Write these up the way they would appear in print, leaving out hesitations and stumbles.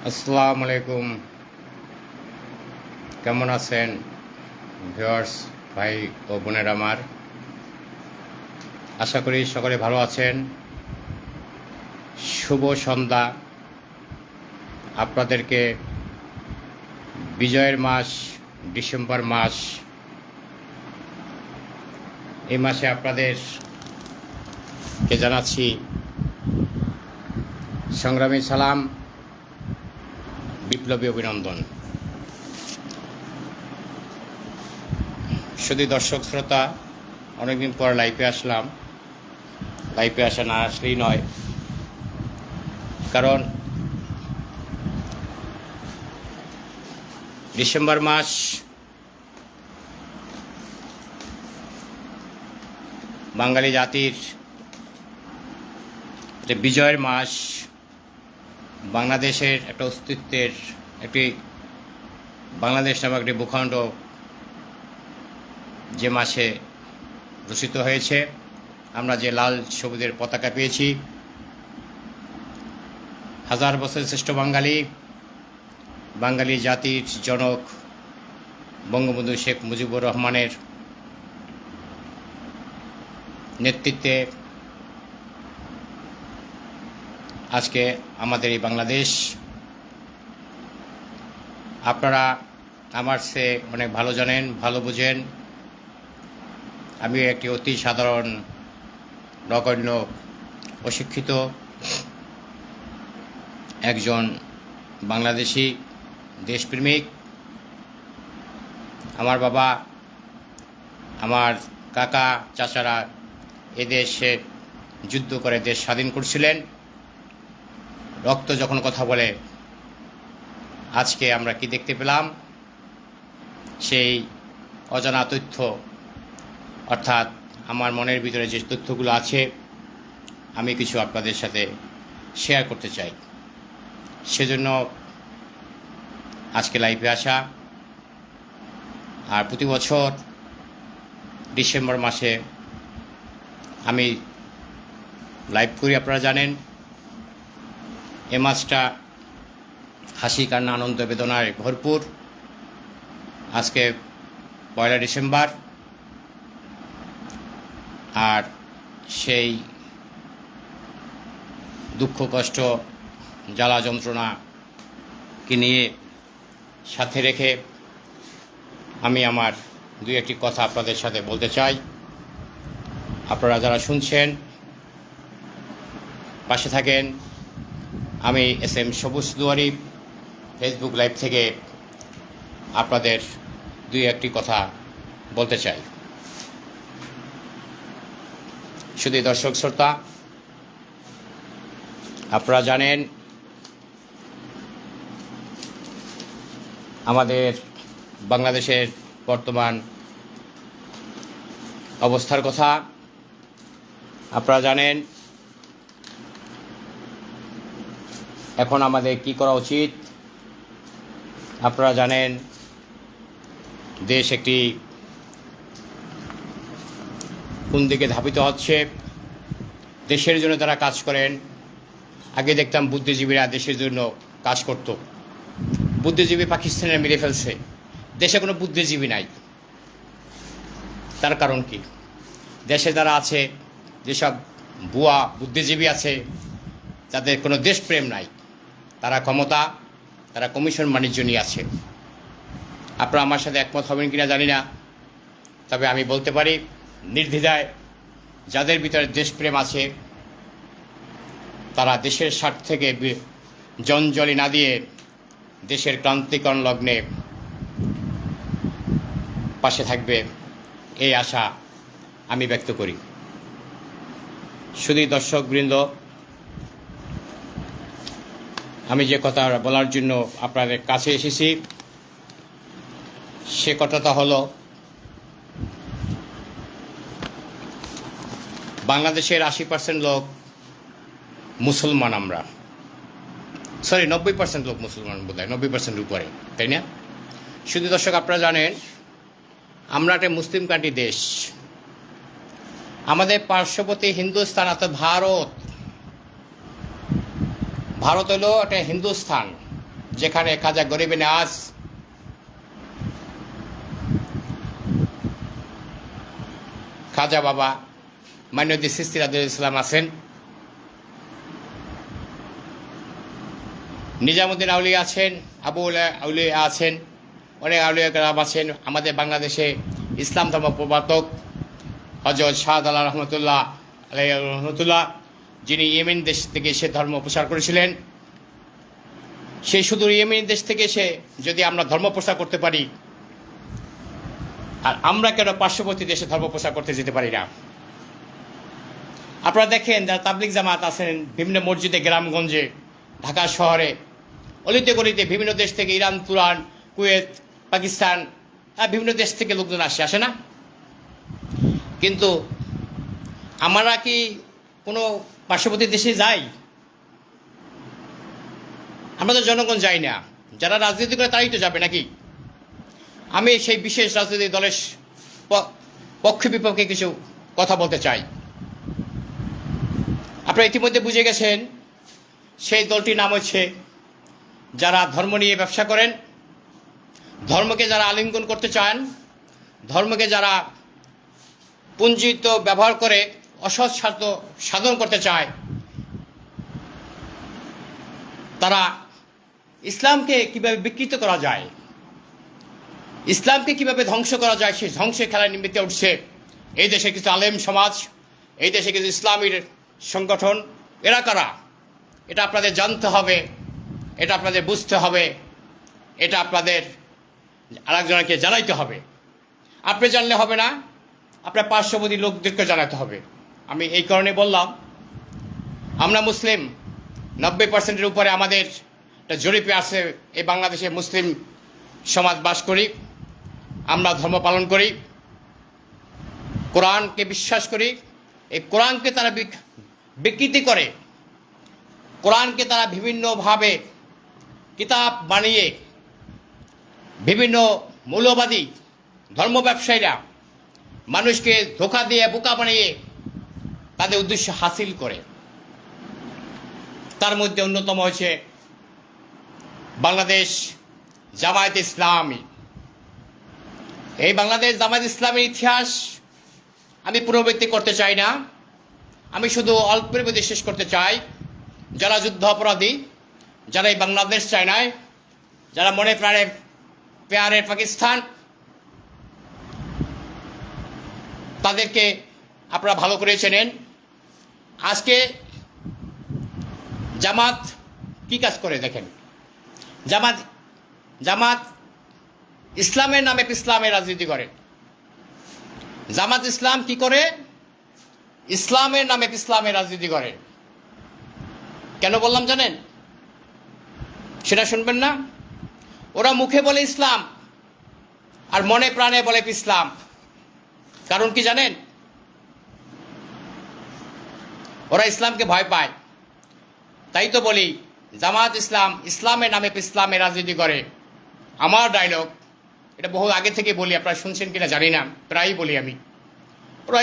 আসসালামু আলাইকুম। কেমন আছেন ভিউয়ার্স, ভাই ও বোনের আমার? আশা করি সকলে ভালো আছেন। শুভ সন্ধ্যা। আপনাদেরকে বিজয়ের মাস ডিসেম্বর মাস, এই মাসে আপনাদেরকে জানাচ্ছি সংগ্রামী সালাম, বিপ্লবী অভিনন্দন। শুধু দর্শক শ্রোতা, অনেকদিন পর লাইভে আসলাম। লাইভে আসা না আসলেই নয়, কারণ ডিসেম্বর মাস বাঙালি জাতির যে বিজয়ের মাস, বাংলাদেশের একটা অস্তিত্বের একটি বাংলাদেশ নামক একটি ভূখণ্ড যে মাসে ঘোষিত হয়েছে, আমরা যে লাল সবুজের পতাকা পেয়েছি, হাজার বছর শ্রেষ্ঠ বাঙালি জাতির জনক বঙ্গবন্ধু শেখ মুজিবুর রহমানের নেতৃত্বে আজকে আমাদের এই বাংলাদেশ। আপনারা আমার চেয়ে অনেক ভালো জানেন, ভালো বুঝেন। আমি একটি অতি সাধারণ, নগণ্য, অশিক্ষিত একজন বাংলাদেশি দেশপ্রেমিক। আমার বাবা, আমার কাকা, চাচারা এদেশে যুদ্ধ করে দেশ স্বাধীন করছিলেন। রক্ত যখন কথা বলে, আজকে আমরা কি দেখতে পেলাম? সেই অজানা তথ্য, অর্থাৎ আমার মনের ভিতরে যে তথ্যগুলো আছে, আমি কিছু আপনাদের সাথে শেয়ার করতে চাই। সেজন্য আজকে লাইভে আসা। আর প্রতি বছর ডিসেম্বর মাসে আমি লাইভ করি, আপনারা জানেন। এ মাসটা হাসি, কান্না, আনন্দ, বেদনায় ভরপুর। আজকে 1 ডিসেম্বর, আর সেই দুঃখ, কষ্ট, জ্বালা, যন্ত্রণাকে নিয়ে সাথে রেখে আমি আমার দুই একটি কথা আপনাদের সাথে বলতে চাই। আপনারা যারা শুনছেন, পাশে থাকেন। আমি SM সবুজ দুয়ারি ফেসবুক লাইভ থেকে আপনাদের দুই একটি কথা বলতে চাই। শুধু দর্শক শ্রোতা, আপনারা জানেন আমাদের বাংলাদেশের বর্তমান অবস্থার কথা। আপনারা জানেন এখন আমাদের কি করা উচিত। আপনারা জানেন দেশ একটি কোন দিকে ধাবিত হচ্ছে। দেশের জন্য তারা কাজ করেন। আগে দেখতাম বুদ্ধিজীবীরা দেশের জন্য কাজ করত। বুদ্ধিজীবী পাকিস্তানের মেরে ফেলছে, দেশে কোনো বুদ্ধিজীবী নাই। তার কারণ কি? দেশে যারা আছে, যেসব ভুয়া বুদ্ধিজীবী আছে, তাদের কোনো দেশপ্রেম নাই। তারা ক্ষমতা, তারা কমিশন বাণিজ্য নিয়ে আছে। আপনারা আমার সাথে একমত হবেন কিনা জানি না, তবে আমি বলতে পারি নির্দ্বিধায়, যাদের ভিতরে দেশপ্রেম আছে, তারা দেশের স্বার্থ থেকে জঞ্জলি না দিয়ে দেশের ক্রান্তিকরণ লগ্নে পাশে থাকবে, এই আশা আমি ব্যক্ত করি। শুধু দর্শকবৃন্দ, আমি যে কথা বলার জন্য আপনাদের কাছে এসেছি, সে কথাটা হলো বাংলাদেশের 80% লোক মুসলমান। আমরা 90% লোক মুসলমান, বোধ হয় 90% উপরে, তাই না? শুধু দর্শক, আপনারা জানেন আমরা একটা মুসলিম কান্ট্রি দেশ। আমাদের পার্শ্ববর্তী হিন্দুস্তান, অর্থাৎ ভারত হলো একটা হিন্দুস্থান। যেখানে খাজা গরিব নওয়াজ খাজা বাবা মাইনুদ্দিন চিশতি রাদিয়াল্লাহু ইসলাম আছেন, নিজামুদ্দিন আউলিয়া আছেন, আবু আউলিয়া আছেন, অনেক আউলিয়া কেরাম আছেন। আমাদের বাংলাদেশে ইসলাম ধর্ম প্রবর্তক হযরত শাহজালাল রহমতুল্লাহ আলাইহি রহমতুল্লাহ, যিনি ইয়েমেন দেশ থেকে এসে ধর্ম প্রচার করেছিলেন, সেই শুধু ইয়েমেন দেশ থেকে এসে যদি আমরা ধর্ম প্রচার করতে পারি, আর আমরা কেন পার্শ্ববর্তী দেশে ধর্ম প্রচার করতে যেতে পারি না? আপনারা দেখেন যারা তাবলিগ জামাত আছেন বিভিন্ন মসজিদে, গ্রামগঞ্জে, ঢাকা শহরে, অলিতে গলিতে বিভিন্ন দেশ থেকে, ইরান, তুরান, কুয়েত, পাকিস্তান, বিভিন্ন দেশ থেকে লোকজন আসে না? কিন্তু আমরা কি কোনো পার্শ্ববর্তী দেশে যাই? আমরা তো জনগণ যাই না, যারা রাজনীতি করে তারাই তো যাবে নাকি? আমি সেই বিশেষ রাজনৈতিক দলের পক্ষে বিপক্ষে কিছু কথা বলতে চাই। আপনারা ইতিমধ্যে বুঝে গেছেন সেই দলটির নাম হচ্ছে যারা ধর্ম নিয়ে ব্যবসা করেন, ধর্মকে যারা আলিঙ্গন করতে চান, ধর্মকে যারা পুঞ্জিত ব্যবহার করে অসৎ স্বার্থ সাধন করতে চায়, তারা ইসলামকে কিভাবে বিকৃত করা যায়, ইসলামকে কিভাবে ধ্বংস করা যায়, সেই ধ্বংসের খেলায় নিমিত্তে উঠছে এই দেশে কিছু আলেম সমাজ, এই দেশে কিছু ইসলামীর সংগঠন। এরা কারা? এটা আপনাদের জানতে হবে, এটা আপনাদের বুঝতে হবে, এটা আপনাদের আরেকজনকে জানাইতে হবে। আপনি জানলে হবে না, আপনার পার্শ্ববর্তী লোকদেরকে জানাতে হবে। আমি এই কারণে বললাম, আমরা মুসলিম 90%-এর উপরে আমাদের একটা জরিপে আছে, এই বাংলাদেশে মুসলিম সমাজ বাস করি, আমরা ধর্ম পালন করি, কোরআনকে বিশ্বাস করি। এই কোরআনকে তারা বিকৃতি করে, কোরআনকে তারা বিভিন্নভাবে কিতাব বানিয়ে বিভিন্ন মৌলবাদী ধর্ম ব্যবসায়ীরা মানুষকে ধোঁকা দিয়ে বোকা বানিয়ে তাদের উদ্দেশ্য হাসিল করে। তার মধ্যে অন্যতম হচ্ছে বাংলাদেশ জামায়াত ইসলামী। এই বাংলাদেশ জামায়াত ইসলামের ইতিহাস আমি পুনরাবৃত্তি করতে চাই না, আমি শুধু অল্পের মধ্যে শেষ করতে চাই। যারা যুদ্ধ অপরাধী, যারা এই বাংলাদেশ চায় না, যারা মনে প্রাণে প্যারে পাকিস্তান, তাদেরকে আপনারা ভালো করে চেনেন। আজকে জামাত কি কাজ করে দেখেন। জামাত ইসলামের নামে ইসলামের রাজনীতি করে। জামাত ইসলাম কি করে? ইসলামের নামে ইসলামের রাজনীতি করে। কেন বললাম জানেন? সেটা শুনবেন না? ওরা মুখে বলে ইসলাম আর মনে প্রাণে বলে ইসলাম। কারণ কি জানেন? ওরা ইসলামকে ভয় পায়। তাই তো বলি জামাত ইসলাম ইসলামের নামে ইসলামের রাজনীতি করে। আমার ডায়লগ, এটা বহু আগে থেকে বলি, আপনারা শুনছেন কিনা জানি না, প্রায়ই বলি আমি। ওরা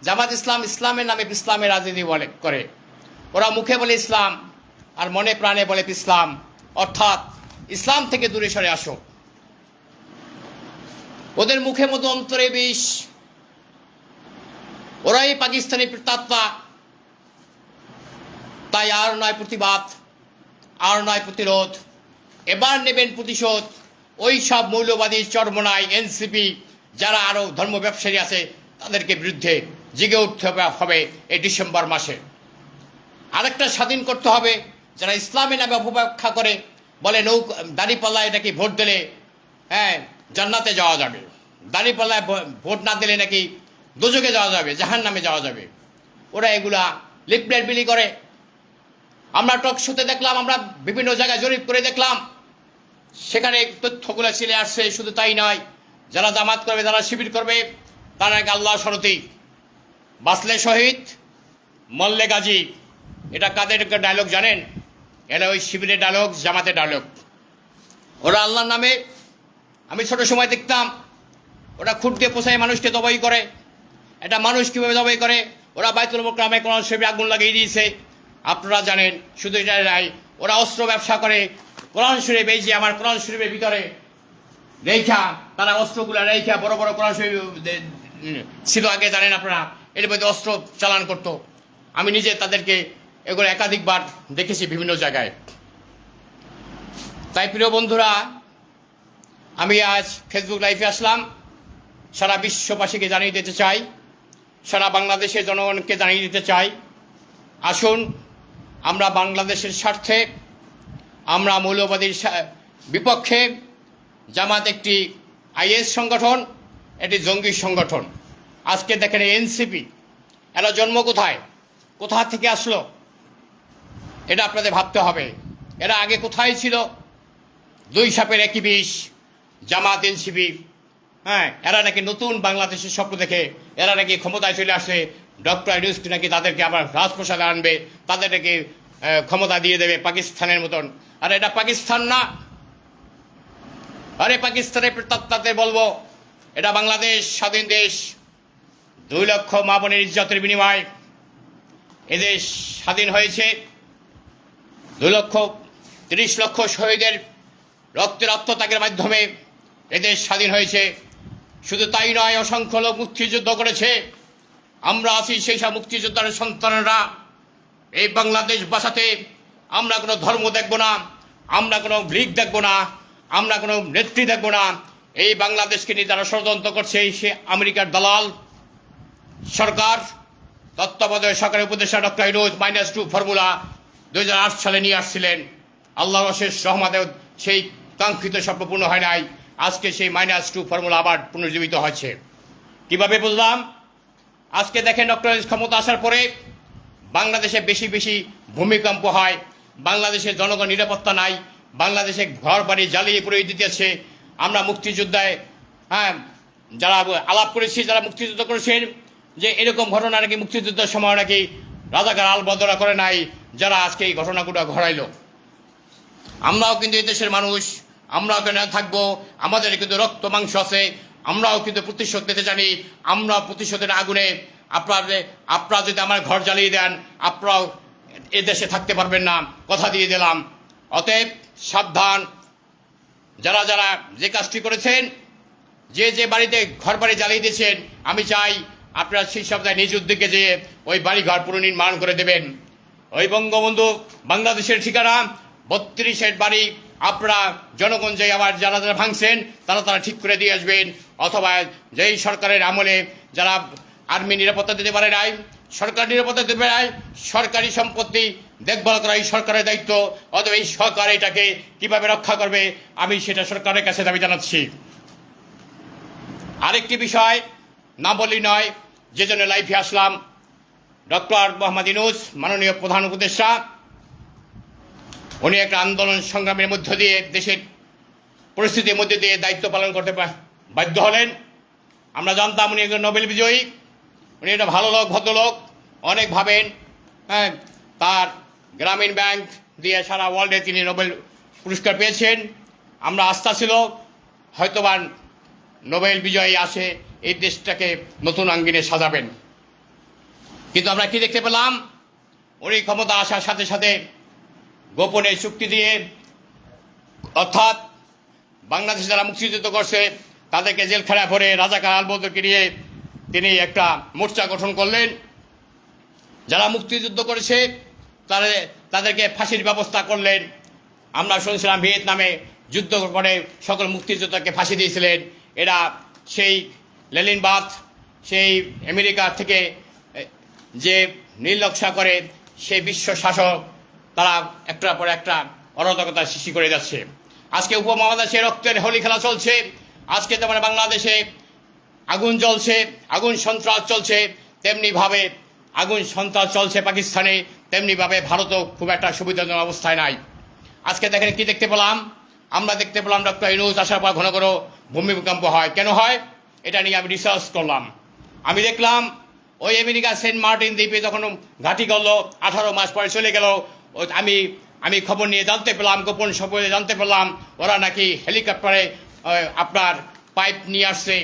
জামাত ইসলাম ইসলামের নামে ইসলামের রাজনীতি করে। ওরা মুখে বলে ইসলাম আর মনে প্রাণে বলে ইসলাম, অর্থাৎ ইসলাম থেকে দূরে সরে আসো। ওদের মুখে মতো অন্তরে বিষ। ওরাই পাকিস্তানি প্রেতাত্মা। তাই আর নয় প্রতিবাদ, আর নয় প্রতিরোধ, এবার নেবেন প্রতিশোধ। ওই সব মৌলবাদী চরমনাই এনসিপি যারা আরও ধর্ম ব্যবসায়ী আছে তাদেরকে বিরুদ্ধে জেগে উঠতে হবে এই ডিসেম্বর মাসে। আরেকটা স্বাধীন করতে হবে যারা ইসলামের নামে অপব্যাখ্যা করে, বলে দাঁড়িপাল্লায় নাকি ভোট দিলে জান্নাতে যাওয়া যাবে, দাঁড়িপাল্লায় ভোট না দিলে নাকি দোজখে যাওয়া যাবে, জাহান্নামে যাওয়া যাবে। ওরা এগুলা লিফলেট বিলি করে। আমরা টক শোতে দেখলাম, আমরা বিভিন্ন জায়গায় জরিপ করে দেখলাম, সেখানে তথ্যগুলো চলে আসছে। শুধু তাই নয়, যারা জামাত করবে, যারা শিবির করবে, তারা নাকি আল্লাহ শরতি, বাঁচলে শহীদ মরলে গাজী। এটা কাদের ডায়লগ জানেন? এটা ওই শিবিরের ডায়লগ, জামাতের ডায়লগ। ওরা আল্লাহর নামে, আমি ছোট সময় দেখতাম ওরা খুঁট দিয়ে পোষায় মানুষকে জবাই করে। এটা মানুষ কীভাবে জবাই করে? ওরা বাইতুল মোকাররমে কোরআন শরীফে আগুন লাগিয়ে দিয়েছে, আপনারা জানেন। শুধু এটা নাই, ওরা অস্ত্র ব্যবসা করে, কোরআন শরীফ, এই যে আমার কোরআন শরীফের ভিতরে রেখা, তারা অস্ত্রগুলা রেখা, বড় বড় কোরআন শরীফ ছিল আগে, জানেন আপনারা, এর মধ্যে অস্ত্র চালান করত। আমি নিজে তাদেরকে এগুলো একাধিকবার দেখেছি বিভিন্ন জায়গায়। তাই প্রিয় বন্ধুরা, আমি আজ ফেসবুক লাইভে আসলাম, সারা বিশ্ববাসীকে জানিয়ে দিতে চাই, সারা বাংলাদেশের জনগণকে জানিয়ে দিতে চাই, আসুন আমরা বাংলাদেশের স্বার্থে, আমরা মৌলবাদীর বিপক্ষে। জামাত একটি আইএস সংগঠন, একটি জঙ্গি সংগঠন। আজকে দেখেন এনসিপি, এরা জন্ম কোথায়, কোথা থেকে আসলো, এটা আপনাদের ভাবতে হবে। এরা আগে কোথায় ছিল? দুই সাপের একই বিষ, জামাত এনসিপি। হ্যাঁ, এরা নাকি নতুন বাংলাদেশের স্বপ্ন দেখে এরা নাকি ক্ষমতায় চলে আসে, ডক্টর ইউনূস নাকি তাদেরকে আবার রাজপ্রসাদে আনবে, তাদের নাকি ক্ষমতা দিয়ে দেবে পাকিস্তানের মতন। আর এটা পাকিস্তান না, আরে পাকিস্তানের তাদের বলবো, এটা বাংলাদেশ, স্বাধীন দেশ। 2 লক্ষ মা বোনের ইজ্জতের বিনিময় এদেশ স্বাধীন হয়েছে। 2,30 লক্ষ শহীদের রক্তের আত্মত্যাগের মাধ্যমে এদেশ স্বাধীন হয়েছে। শুধু তাই নয়, অসংখ্য লোক মুক্তিযুদ্ধ করেছে। আমরা আছি সেই সব মুক্তিযোদ্ধার সন্তানরা। এই বাংলাদেশ বাঁচাতে আমরা কোনো ধর্ম দেখব না, আমরা কোনো লীগ দেখব না, আমরা কোনো নেত্রী দেখব না। এই বাংলাদেশকে নিয়ে যারা ষড়যন্ত্র করছে, সে আমেরিকার দালাল সরকার, তত্ত্বাবধায়ক সরকারের উপদেষ্টা ডক্টর ইউনূস -2 ফর্মুলা 2008 সালে নিয়ে আসছিলেন। আল্লাহর অশেষ রহমতে সেই কাঙ্ক্ষিত স্বপ্ন পূর্ণ হয় নাই। আজকে সেই -2 ফর্মুলা আবার পুনর্জীবিত হচ্ছে। কিভাবে বুঝলাম? আজকে দেখেন, ডক্টর ইউনূস ক্ষমতা আসার পরে বাংলাদেশে বেশি বেশি ভূমিকম্প হয়, বাংলাদেশের জনগণ নিরাপত্তা নাই, বাংলাদেশে ঘর বাড়ি জ্বালিয়ে পুড়িয়ে দিতেছে। আমরা মুক্তিযোদ্ধায় যারা আলাপ করেছি, যারা মুক্তিযুদ্ধ করেছেন, যে এরকম ঘটনা নাকি মুক্তিযুদ্ধের সময় নাকি রাজাকার আলবদরা করে নাই, যারা আজকে এই ঘটনাগুলো ঘটাইল। আমরাও কিন্তু এই দেশের মানুষ, আমরাও কেন থাকবো, আমাদের কিন্তু রক্ত মাংস আছে, আমরাও কিন্তু প্রতিশোধ নিতে জানি। আমরা প্রতিশোধের আগুনে আপনারা যদি আমার ঘর জ্বালিয়ে দেন, আপনারাও এ দেশে থাকতে পারবেন না, কথা দিয়ে দিলাম। অতএব সাবধান, যারা যারা যে কাজটি করেছেন, যে বাড়িতে ঘর বাড়ি জ্বালিয়ে দিয়েছেন, আমি চাই আপনারা সেই সপ্তাহে নিজ উদ্যোগে যেয়ে ওই বাড়িঘর পুনর্নির্মাণ করে দেবেন। ওই বঙ্গবন্ধু বাংলাদেশের ঠিকানা 32 বাড়ি আপনারা জনগণ যে আবার যারা যারা ভাঙছেন তারা ঠিক করে দিয়ে আসবেন। অথবা যেই সরকারের আমলে যারা আর্মি নিরাপত্তা দিতে পারে নাই, সরকার নিরাপত্তা দিতে পারে নাই, সরকারি সম্পত্তি দেখভাল করা এই সরকারের দায়িত্ব। অথবা এই সরকার এটাকে কীভাবে রক্ষা করবে, আমি সেটা সরকারের কাছে দাবি জানাচ্ছি। আরেকটি বিষয় না বলি নয়, যে জন্য লাইভে আসলাম, ডক্টর মোহাম্মদ ইউনূস মাননীয় প্রধান উপদেষ্টা, উনি একটা আন্দোলন সংগ্রামের মধ্য দিয়ে দেশের পরিস্থিতির মধ্যে দিয়ে দায়িত্ব পালন করতে বাধ্য হলেন। আমরা জানতাম উনি একজন নোবেল বিজয়ী, উনি একটা ভালো লোক, ভদ্রলোক, অনেক ভাবেন। হ্যাঁ, তার গ্রামীণ ব্যাংক দিয়ে সারা ওয়ার্ল্ডে তিনি নোবেল পুরস্কার পেয়েছেন। আমরা আস্থা ছিল হয়তোবা নোবেল বিজয়ী আসে এই দেশটাকে নতুন আঙ্গিনে সাজাবেন। কিন্তু আমরা কি দেখতে পেলাম? উনি ক্ষমতা আসার সাথে সাথে গোপনে চুক্তি দিয়ে, অর্থাৎ বাংলাদেশে যারা মুক্তিযুদ্ধ করছে তাদেরকে জেলখানায় ভরে রাজাকার আলবদরকে নিয়ে তিনি একটা মোর্চা গঠন করলেন। যারা মুক্তিযুদ্ধ করেছে তাদেরকে ফাঁসির ব্যবস্থা করলেন। আমরা শুনছিলাম ভিয়েতনামে যুদ্ধ করে সকল মুক্তিযোদ্ধাকে ফাঁসি দিয়েছিলেন। এরা সেই লেনিনবাদ, সেই আমেরিকা থেকে যে নীলনকশা করে সেই বিশ্ব শাসক, তারা একটার পর একটা অরাজকতা সৃষ্টি করে যাচ্ছে। আজকে উপমহাদেশে রক্তের হোলি খেলা চলছে। আজকে তেমন বাংলাদেশে আগুন জ্বলছে, আগুন সন্ত্রাস চলছে, তেমনিভাবে আগুন সন্ত্রাস চলছে পাকিস্তানে, তেমনিভাবে ভারতও খুব একটা সুবিধাজনক অবস্থায় নাই। আজকে দেখেন কি দেখতে পেলাম? আমরা দেখতে পেলাম ডক্টর ইউনূস আসার পর ঘন ঘন ভূমিকম্প হয়। কেন হয়? এটা নিয়ে আমি রিসার্চ করলাম। আমি দেখলাম ওই আমেরিকা সেন্ট মার্টিন দ্বীপে যখন ঘাঁটি করলো, 18 মাস পরে চলে গেল। আমি খবর নিয়ে জানতে পেলাম, গোপন খবরে জানতে পারলাম, ওরা নাকি হেলিকপ্টারে আপনার পাইপ নিয়ে আসছে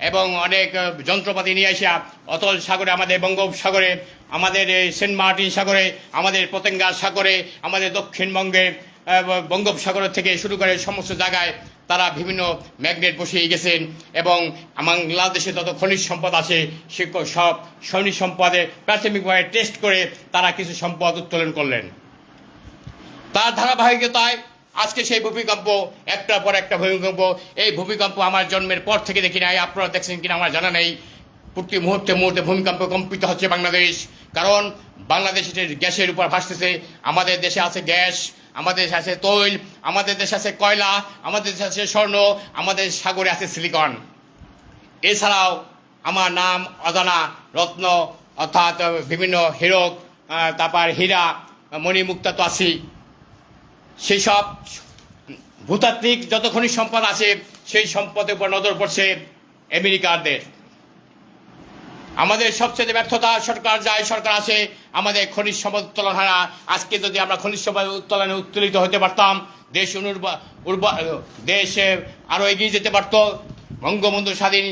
এবং অনেক যন্ত্রপাতি নিয়ে আসা অতল সাগরে, আমাদের বঙ্গোপসাগরে, আমাদের সেন্ট মার্টিন সাগরে, আমাদের পতেঙ্গা সাগরে, আমাদের দক্ষিণবঙ্গে বঙ্গোপসাগর থেকে শুরু করে সমস্ত জায়গায় তারা বিভিন্ন ম্যাগনেট বসিয়ে গেছেন এবং বাংলাদেশে যত খনিজ সম্পদ আছে সে সব খনিজ সম্পদে প্রাথমিকভাবে টেস্ট করে তারা কিছু সম্পদ উত্তোলন করলেন। তার ধারাবাহিকতায় আজকে সেই ভূমিকম্প, একটার পর একটা ভূমিকম্প। এই ভূমিকম্প আমার জন্মের পর থেকে দেখি নাই, আপনারা দেখছেন কিনা আমার জানা নেই। প্রতি মুহূর্তে মুহূর্তে ভূমিকম্প কম্পিত হচ্ছে বাংলাদেশ, কারণ বাংলাদেশের গ্যাসের উপর ভাসতেছে। আমাদের দেশে আছে গ্যাস, আমাদের দেশে আছে তৈল, আমাদের দেশে আছে কয়লা, আমাদের দেশে আছে স্বর্ণ, আমাদের সাগরে আছে সিলিকন। এছাড়াও আমার নাম অজানা রত্ন অর্থাৎ বিভিন্ন হীরক, তারপর হীরা মণিমুক্তা তো আছি। সেই সব ভূতাত্ত্বিক যত খনিজ সম্পদ আছে সেই সম্পদের উপর নজর পড়ছে আমেরিকারদের। আমাদের সবচেয়ে ব্যর্থতা, সরকার যায় সরকার আসে, আমাদের খনিজ সম্পদ উত্তোলন হয় না। আজকে যদি আমরা খনিজ সম্পদ উত্তোলনে উত্তোলিত হতে পারতাম, দেশে আরও এগিয়ে যেতে পারত। বঙ্গবন্ধু স্বাধীন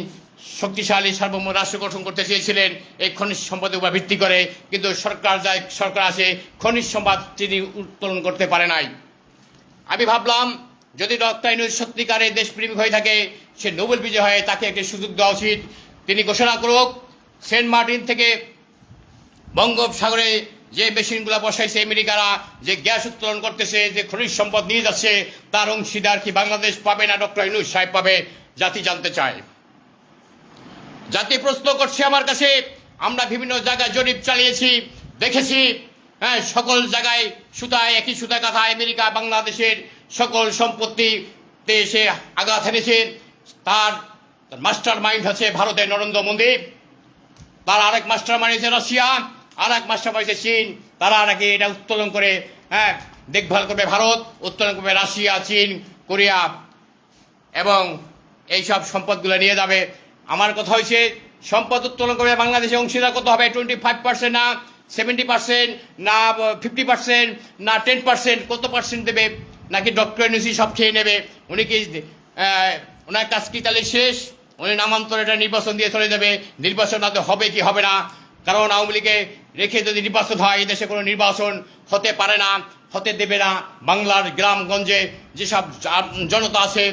শক্তিশালী সার্বভৌম রাষ্ট্র গঠন করতে চেয়েছিলেন এই খনিজ সম্পদের উপর ভিত্তি করে, কিন্তু সরকার যায় সরকার আসে, খনিজ সম্পদ তিনি উত্তোলন করতে পারে নাই। আমি ভাবলাম যদি ডক্টর ইউনূস সত্যিকারের দেশপ্রেমিক হয়ে থাকে, সে নোবেল বিজয়ী হয়, তাকে একটি সুযোগ দেওয়া উচিত। তিনি ঘোষণা করুক সেন্ট মার্টিন থেকে বঙ্গোপসাগরে যে মেশিনগুলো বসাইছে আমেরিকারা, যে গ্যাস উত্তোলন করতেছে, যে খনিজ সম্পদ নিয়ে যাচ্ছে, তার অংশীদার কি বাংলাদেশ পাবে না ডক্টর ইউনূস সাহেব পাবে? জাতি জানতে চায়। জাতি প্রশ্ন করছে আমার কাছে। আমরা বিভিন্ন জায়গায় জরিপ চালিয়েছি, দেখেছি, হ্যাঁ, সকল জায়গায় সুতায় একই সুতা কাঁথা আমেরিকা বাংলাদেশের সকল সম্পত্তিতে এসে আঘাত এনেছে। তার মাস্টার মাইন্ড হচ্ছে ভারতের নরেন্দ্র মোদী, তার আরেক মাস্টার মাইন্ড হচ্ছে রাশিয়া, আর এক মাস্টার মাইন্ড হচ্ছে চীন। তারা নাকি এটা উত্তোলন করে, হ্যাঁ, দেখভাল করবে ভারত, উত্তোলন করবে রাশিয়া, চীন, কোরিয়া এবং এইসব সম্পদগুলো নিয়ে যাবে। আমার কথা হয়েছে সম্পদ উত্তোলন করবে বাংলাদেশে অংশীদার কত হবে? 25% না 70% না 50% না 10%? কত পার্সেন্ট দেবে? নাকি ডক্টর ইউনূস সব খেয়ে নেবে? উনি কি ওনার কাজ কি তাহলে শেষ? উনি নামান্তর এটা নির্বাচন দিয়ে চলে যাবে। নির্বাচন তাতে হবে কি হবে না, কারণ আওয়ামী লীগে রেখে যদি নির্বাচন হয়, এই দেশে কোনো নির্বাচন হতে পারে না, হতে দেবে না। বাংলার গ্রামগঞ্জে যেসব জনতা আছে,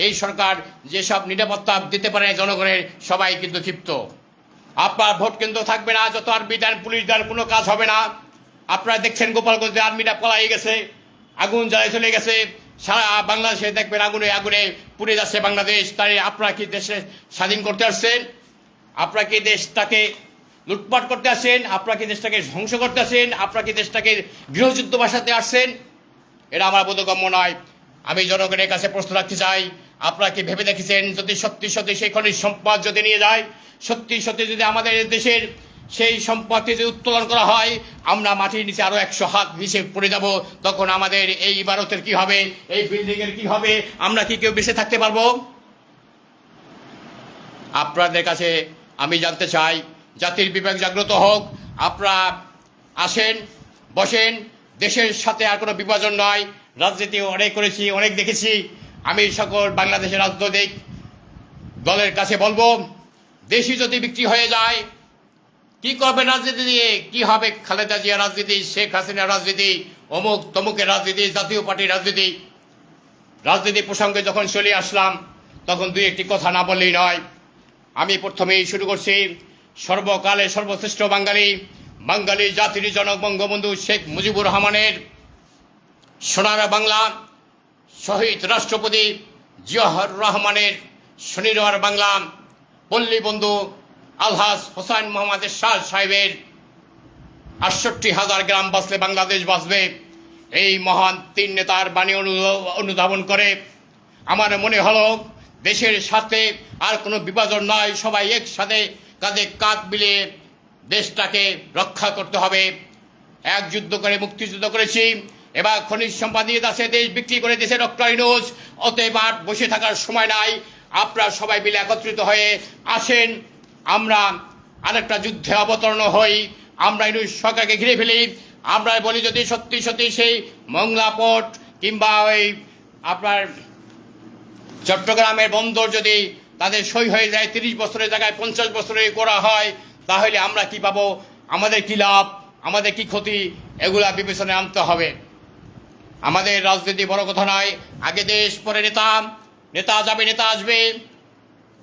এই সরকার যেসব নিরাপত্তা দিতে পারে জনগণের, সবাই কিন্তু ক্ষিপ্ত। আপনার ভোট কেন্দ্র থাকবে না, যত আর্মি দেন পুলিশ দেন, কোনো কাজ হবে না। আপনারা দেখছেন গোপালগঞ্জে আর্মিরা পলাই গেছে, আগুন জ্বালিয়ে চলে গেছে। সারা বাংলাদেশে দেখবেন আগুনে আগুনে পুড়ে যাচ্ছে বাংলাদেশ। তাই আপনারা কি দেশে স্বাধীন করতে আসছেন? আপনারা কি দেশটাকে লুটপাট করতে আসছেন? আপনারা কি দেশটাকে ধ্বংস করতে আসছেন? আপনারা কি দেশটাকে গৃহযুদ্ধ বাসাতে আসছেন? এটা আমার বোধগম্য নয়। আমি জনগণের কাছে প্রশ্ন রাখতে চাই, আপনারা কি ভেবে দেখেছেন যদি সত্যি সত্যি সেই খনিজ সম্পদ যদি নিয়ে যায়, সত্যি সত্যি যদি আমাদের দেশের সেই সম্পদটি যদি উত্তোলন করা হয়, আমরা মাটির নিচে আরও 100 হাত নিচে পড়ে যাব, তখন আমাদের এই ইমারতের কি হবে? এই বিল্ডিংয়ের কি হবে? আমরা কি কেউ বেঁচে থাকতে পারবো? আপনাদের কাছে আমি জানতে চাই, জাতির বিবেক জাগ্রত হোক। আপনারা আসেন, বসেন। দেশের সাথে আর কোনো বিভাজন নয়। রাজনীতি অনেক করেছি, অনেক দেখেছি। আমি সকল বাংলাদেশের রাজনৈতিক দলের কাছে বলবো, দেশই যদি বিক্রি হয়ে যায়, কি করবে রাজনীতি দিয়ে? কি হবে খালেদা জিয়া রাজনীতি, শেখ হাসিনা রাজনীতি, অমুক তমুকের রাজনীতি, জাতীয় পার্টির রাজনীতি? রাজনীতি প্রসঙ্গে যখন চলে আসলাম, তখন দুই একটি কথা না বললেই নয়। আমি প্রথমেই শুরু করছি সর্বকালের সর্বশ্রেষ্ঠ বাঙালি জাতির জনক বঙ্গবন্ধু শেখ মুজিবুর রহমানের সোনার বাংলা, শহীদ রাষ্ট্রপতি জিয়াউর রহমানের শনিবার বাংলা, পল্লীবন্ধু আলহাজ হোসেন মোহাম্মদ এরশাদ সাহেবের 68,000 গ্রাম বাঁচলে বাংলাদেশ বাঁচবে, এই মহান তিন নেতার বাণী অনুধাবন করে আমার মনে হলো দেশের সাথে আর কোনো বিভাজন নয়, সবাই একসাথে কাঁধে কাঁধ মিলিয়ে দেশটাকে রক্ষা করতে হবে। এক যুদ্ধ করে মুক্তিযুদ্ধ করেছি, এবার খনিজ সম্পদ নিয়ে যাচ্ছে, দেশ বিক্রি করে দিয়েছে ডক্টর ইউনূস। অতএব আর বসে থাকার সময় নাই। আপনারা সবাই মিলে একত্রিত হয়ে আসেন, আমরা আরেকটা যুদ্ধে অবতরণ হই। আমরা ইউনূস সরকারকে ঘিরে ফেলি। আমরা বলি যদি সত্যি সত্যি সেই মংলা পোর্ট কিংবা ওই আপনার চট্টগ্রামের বন্দর যদি তাদের সই হয়ে যায়, 30 বছরের জায়গায় 50 বছরে করা হয়, তাহলে আমরা কি পাবো? আমাদের কি লাভ, আমাদের কি ক্ষতি? এগুলা বিবেচনায় আনতে হবে। আমাদের রাজনীতি বড় কথা নয়, আগে দেশ পরে নেতা, নেতা যাবে নেতা আসবে।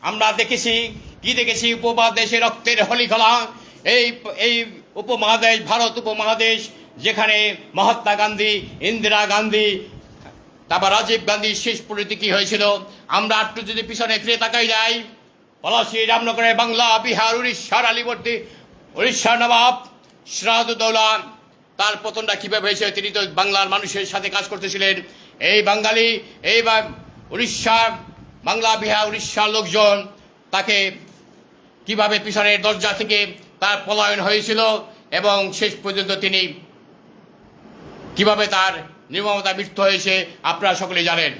আমরা দেখেছি কি দেখেছি, উপমহাদেশে রক্তের হোলি খেলা। এই এই উপমহাদেশ, ভারত উপমহাদেশ, যেখানে মহাত্মা গান্ধী, ইন্দিরা গান্ধী, তারপর রাজীব গান্ধীর শেষ পরিণতি কি হয়েছিল, আমরা একটু যদি পিছনে ফিরে তাকাই যাই, পলাশী, রামনগরের বাংলা, বিহার, উড়িষ্যার আলিবর্দী, উড়িষ্যার নবাব সিরাজউদ্দৌলা, তার পতনটা কীভাবে হয়েছে, তিনি তো বাংলার মানুষের সাথে কাজ করতেছিলেন। এই বাঙালি, এই উড়িষ্যা, বাংলা, বিহার, উড়িষ্যার লোকজন তাকে কিভাবে পিছনের দরজা থেকে তার পলায়ন হয়েছিল এবং শেষ পর্যন্ত তিনি কিভাবে তার নির্মমতা মৃত্যু হয়েছে আপনারা সকলে জানেন।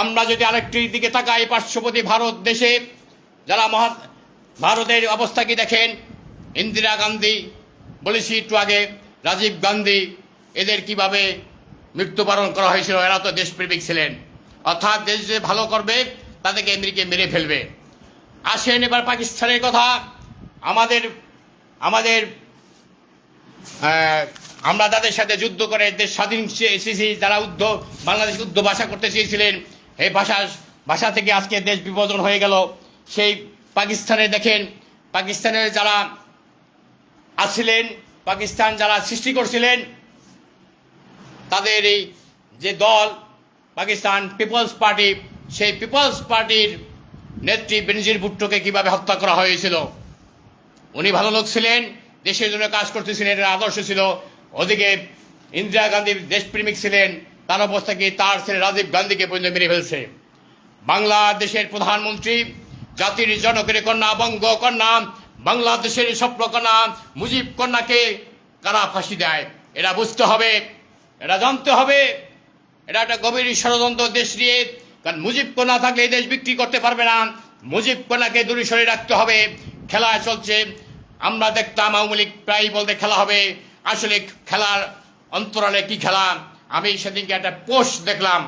আমরা যদি আরেকটির দিকে তাকাই, পার্শ্ববর্তী ভারত দেশে যারা ভারতের অবস্থা কি দেখেন, ইন্দিরা গান্ধী বলেছি একটু আগে, রাজীব গান্ধী, এদের কিভাবে মৃত্যুবরণ করা হয়েছিল। এরা তো দেশপ্রেমিক ছিলেন, অর্থাৎ দেশ যে ভালো করবে তাদেরকে আমেরিকা মেরে ফেলবে। আসেন এবার পাকিস্তানের কথা। আমাদের আমরা তাদের সাথে যুদ্ধ করে দেশ স্বাধীন এসেছি, যারা বাংলাদেশ ভাষা করতে চেয়েছিলেন, এই ভাষা থেকে আজকে দেশ বিভাজন হয়ে গেল। সেই পাকিস্তানে দেখেন, পাকিস্তানের যারা আসছিলেন, পাকিস্তান যারা সৃষ্টি করছিলেন, তাদের এই যে দল পাকিস্তান পিপলস পার্টি, সেই পিপলস পার্টির নেত্রী বেনজির ভুট্টোকে কিভাবে হত্যা করা হয়েছিল। উনি ভালো লোক ছিলেন, দেশের জন্য কাজ করতেছিলেন, এর আদর্শ ছিল। ওদিকে ইন্দিরা গান্ধী দেশপ্রেমিক ছিলেন, তার অবস্থা কি, তার ছেলে রাজীব গান্ধীকে পর্যন্ত মেরে ফেলছে। বাংলাদেশের প্রধানমন্ত্রী, জাতির জনকের কন্যা, বঙ্গ কন্যা, বাংলাদেশের স্বপ্ন কন্যা মুজিব কন্যাকে কারা ফাঁসি দেয়, এটা বুঝতে হবে, এটা জানতে হবে। এটা একটা গভীর ষড়যন্ত্র দেশ নিয়ে, কারণ মুজিব কন্যা থাকলে এই দেশ বিক্রি করতে পারবে না। মুজিব কন্যাকে দূরে সরে রাখতে হবে। খেলা চলছে, আমরা দেখতাম আওয়ামী লীগ প্রায় বলতে খেলা হবে, আসলে খেলার অন্তরালে কি খেলা। আমি সেদিনকে একটা পোস্ট দেখলাম,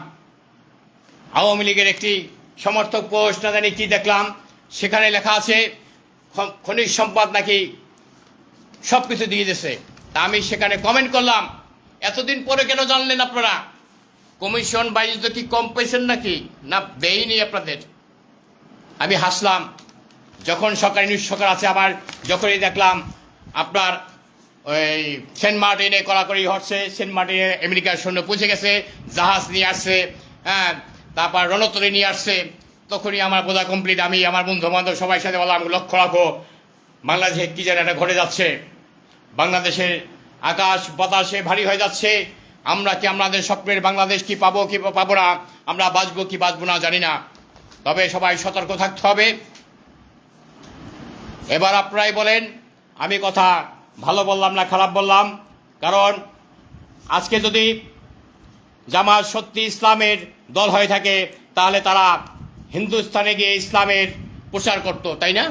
আওয়ামী লীগের একটি সমর্থক পোস্ট, না জানি কি দেখলাম, সেখানে লেখা আছে খনিজ সম্পদ নাকি সব কিছু দিয়ে দিয়েছে। তা আমি সেখানে কমেন্ট করলাম, এতদিন পরে কেন জানলেন আপনারা? কমিশন বাইজ কি কম পেয়েছেন নাকি, না দেয়নি আপনাদের? আমি হাসলাম। যখন সরকারি নিউজ সরকার আছে, আমার যখনই দেখলাম আপনার ওই সেন্ট মার্টিনে কড়াকড়ি হচ্ছে, সেন্ট মার্টিনে আমেরিকার সৈন্য পৌঁছে গেছে, জাহাজ নিয়ে আসছে, হ্যাঁ, তারপর রণতরী নিয়ে আসছে, তখনই আমার বোঝা কমপ্লিট। আমি আমার বন্ধু বান্ধব সবাই সাথে বললাম, লক্ষ্য রাখো বাংলাদেশে কী যেন একটা ঘটে যাচ্ছে, বাংলাদেশের আকাশ বাতাসে ভারী হয়ে যাচ্ছে। আমরা কি আমাদের স্বপ্নের বাংলাদেশ কি পাবো কি পাবো না, আমরা বাঁচবো কি বাঁচবো না জানি না। তবে সবাই সতর্ক থাকতে হবে। এবার আপনারাই বলেন, আমি কথা ভালো বললাম না খারাপ বললাম? কারণ আজকে যদি জামাত সত্যি ইসলামের দল হয়ে থাকে, তাহলে তারা হিন্দুস্তানে গিয়ে ইসলামের প্রচার করত, তাই না?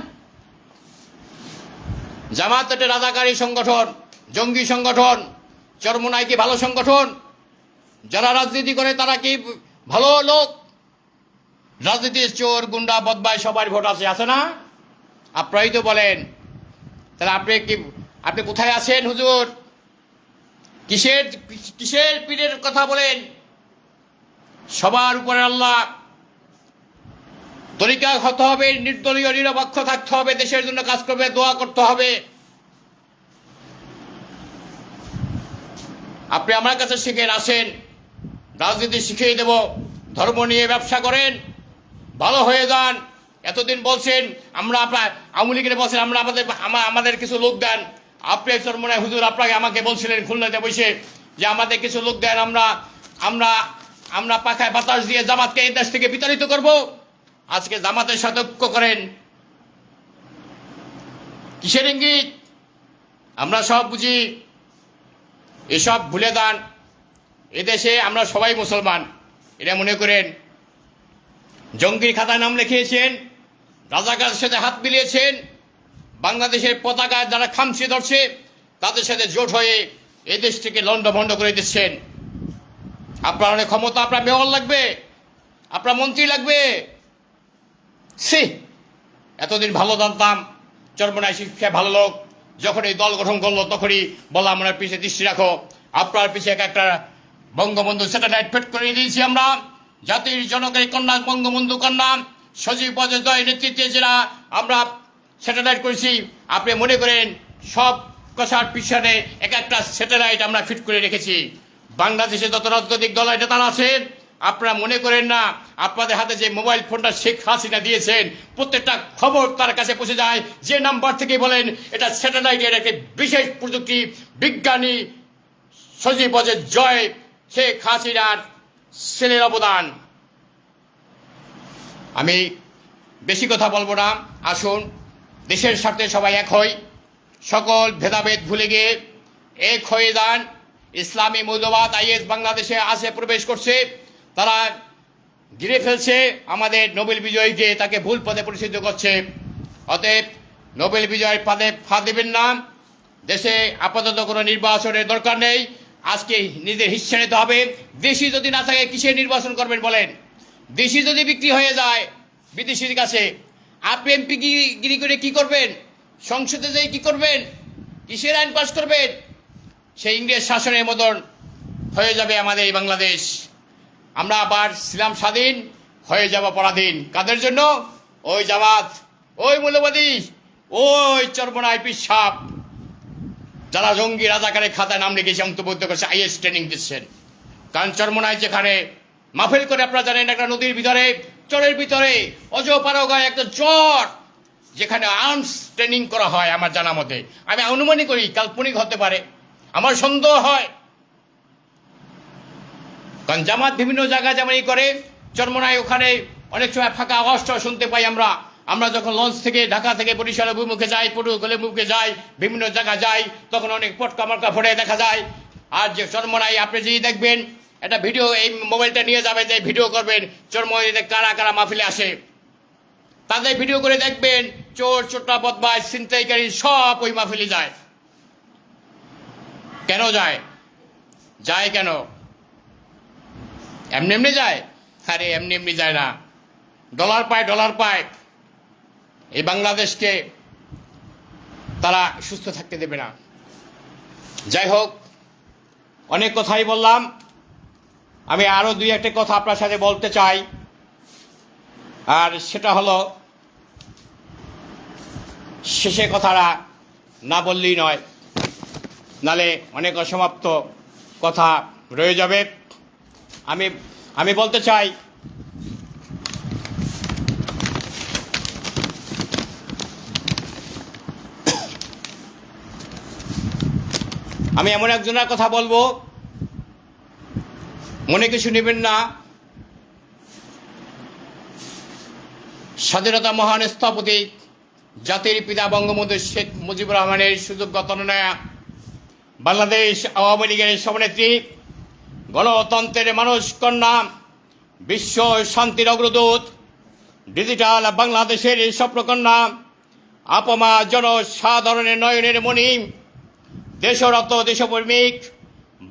জামাত একটা রাজাকারী সংগঠন, জঙ্গি সংগঠন। চরমোনাই কি ভালো সংগঠন? যারা রাজনীতি করে তারা কি ভালো লোক? রাজনীতির চোর, গুন্ডা, বদমাই সবার ভোট আছে না? আপনারাই তো বলেন। তাহলে আপনি কোথায় আছেন হুজুর? কিসের পীরের কথা বলেন? সবার উপরে আল্লাহ। তরিকা হতে হবে, নির্দলীয় নিরপেক্ষ থাকতে হবে, দেশের জন্য কাজ করবে, দোয়া করতে হবে। আপনি আমার কাছে শিখেন, আসেন, রাজনীতি শিখিয়ে দেব। ধর্ম নিয়ে ব্যবসা করেন, ভালো হয়ে যান। এতদিন বলছেন আমরা আপনার আওয়ামী লীগের বলছেন আমাদের কিছু লোক দেন। আপনি মনে হয় হুজুর আমাকে বলছিলেন খুলনাতে বসে যে আমাদের কিছু লোক দেন, আমরা পাখায় বাতাস দিয়ে জামাতকে এই দেশ থেকে বিতাড়িত করব। আজকে জামাতের সাথে ঐক্য করেন, কিসের ইঙ্গিত? আমরা সব বুঝি, এসব ভুলে যান। এদেশে আমরা সবাই মুসলমান, এটা মনে করেন। জঙ্গির খাতায় নাম লিখিয়েছেন, রাজাকারের সাথে হাত মিলিয়েছেন, বাংলাদেশের পতাকা যারা খামচে ধরছে তাদের সাথে জোট হয়ে এই দেশ থেকে লন্ডভন্ড করে দিচ্ছেন। আপনার অনেক ক্ষমতা, আপনার মেয়র লাগবে, আপনার মন্ত্রী লাগবে। এতদিন ভালো জানতাম চরমোনাই শিক্ষা ভালো লোক, যখন এই দল গঠন করলো তখনই বললাম ওনার পিছিয়ে দৃষ্টি রাখো। আপনার পিছিয়ে একটা বঙ্গবন্ধু স্যাটেলাইট ফিট করে দিয়েছি আমরা। জাতির জনকের কন্যা বঙ্গবন্ধু কন্যা সজীব বজয় নেতৃত্বে যারা আমরা স্যাটেলাইট করেছি, আপনি মনে করেন সব কথার পিছনে এক একটা স্যাটেলাইট আমরা ফিট করে রেখেছি। বাংলাদেশে যত রাজনৈতিক দল নেতারা আছেন, আপনারা মনে করেন না আপনাদের হাতে যে মোবাইল ফোনটা শেখ হাসিনা দিয়েছেন, প্রত্যেকটা খবর তার কাছে পৌঁছে যায়। যে নাম্বার থেকে বলেন এটা স্যাটেলাইটের একটি বিশেষ প্রযুক্তি, বিজ্ঞানী সজীব বজয় জয় শেখ হাসিনার ছেলের অবদান। আমি বেশি কথা বলবো না, আসুন দেশের স্বার্থে সবাই এক হই, সকল ভেদাভেদ ভুলে গিয়ে এক হয়ে যান। ইসলামী মৌলবাদ আইএস বাংলাদেশে আসে প্রবেশ করছে, তারা ঘিরে ফেলছে আমাদের নোবেল বিজয়ীকে, তাকে ভুল পথে পরিচিত করছে। অতএব নোবেল বিজয়ের পদে ফা দেবেন না। দেশে আপাতত কোনো নির্বাচনের দরকার নেই, আজকে নিজের হিস্সা নিতে হবে। দেশি যদি না থাকে কিসের নির্বাচন করবেন বলেন? দেশি যদি বিক্রি হয়ে যায় বিদেশির কাছে, আপনি এমপি গিরি করে কি করবেন? সংসদে যেয়ে কি করবেন? কিসের আইন পাস করবেন? সেই ইংরেজ শাসনের মতন হয়ে যাবে আমাদের এই বাংলাদেশ। আমরা আবার ছিলাম স্বাধীন, হয়ে যাব পরাধীন। কাদের জন্য? ওই জামাত, ওই মৌলবাদী, ওই চরমনাই পিসাব, যারা জঙ্গি রাজাকারের খাতায় নাম লিখেছে, অন্তর্ভুক্ত করেছে, আইএস ট্রেনিং দিচ্ছেন। কারণ চরমনায় যেখানে মাহফিল করে, আপনারা জানেন একটা নদীর ভিতরে, চরের ভিতরে অজপাড়াগায় একটা চর, যেখানে আর্মস ট্রেনিং করা হয় আমার জানা মতে। আমি অনুমানই করি, কাল্পনিক হতে পারে, আমার সন্দেহ হয়। কারণ জামাত বিভিন্ন জায়গায় যেমন করে, চরমনায় ওখানে অনেক সময় ফাঁকা আওয়াজটা শুনতে পাই আমরা। আমরা যখন লঞ্চ থেকে ঢাকা থেকে বরিশাল অভিমুখে যাই, পটুয়াখালী অভিমুখে যাই, বিভিন্ন জায়গায় যাই, তখন অনেক পটকা মটকা ফোটে দেখা যায়। আর যে চরমনায় আপনি যদি দেখবেন একটা ভিডিও, এই মোবাইলটা নিয়ে যাবে, যে ভিডিও করবেন চরমনাইতে কারা কারা মাহফিলে আসে, তাদের ভিডিও করে দেখবেন চোর চোট্টা বদমাশ ছিনতাইকারী সব ওই মাহফিলে যায়। কেন যায়? যায় কেন? এমনি এমনি যায়? আরে এমনি এমনি যায় না, ডলার পায়, ডলার পায়। এই বাংলাদেশকে তারা সুস্থ থাকতে দেবে না। যাই হোক, অনেক কথাই বললাম, আমি আরও দুই একটা কথা আপনার সাথে বলতে চাই। আর সেটা হলো, শেষে কথাটা না বললেই নয়, নালে অনেক অসমাপ্ত কথা রয়ে যাবে। আমি বলতে চাই, আমি এমন একজনের কথা বলবো, মনে কিছু নেবেন না। স্বাধীনতা মহান স্থপতি জাতির পিতা বঙ্গবন্ধু শেখ মুজিবুর রহমানের সুযোগ্য তনয়া, বাংলাদেশ আওয়ামী লীগের সভানেত্রী, গণতন্ত্রের মানুষ কন্যা, বিশ্ব শান্তির অগ্রদূত, ডিজিটাল বাংলাদেশের স্বপ্নকন্যা, আপমা জনসাধারণের নয়নের মণি, দেশরত্ন দেশপ্রেমিক,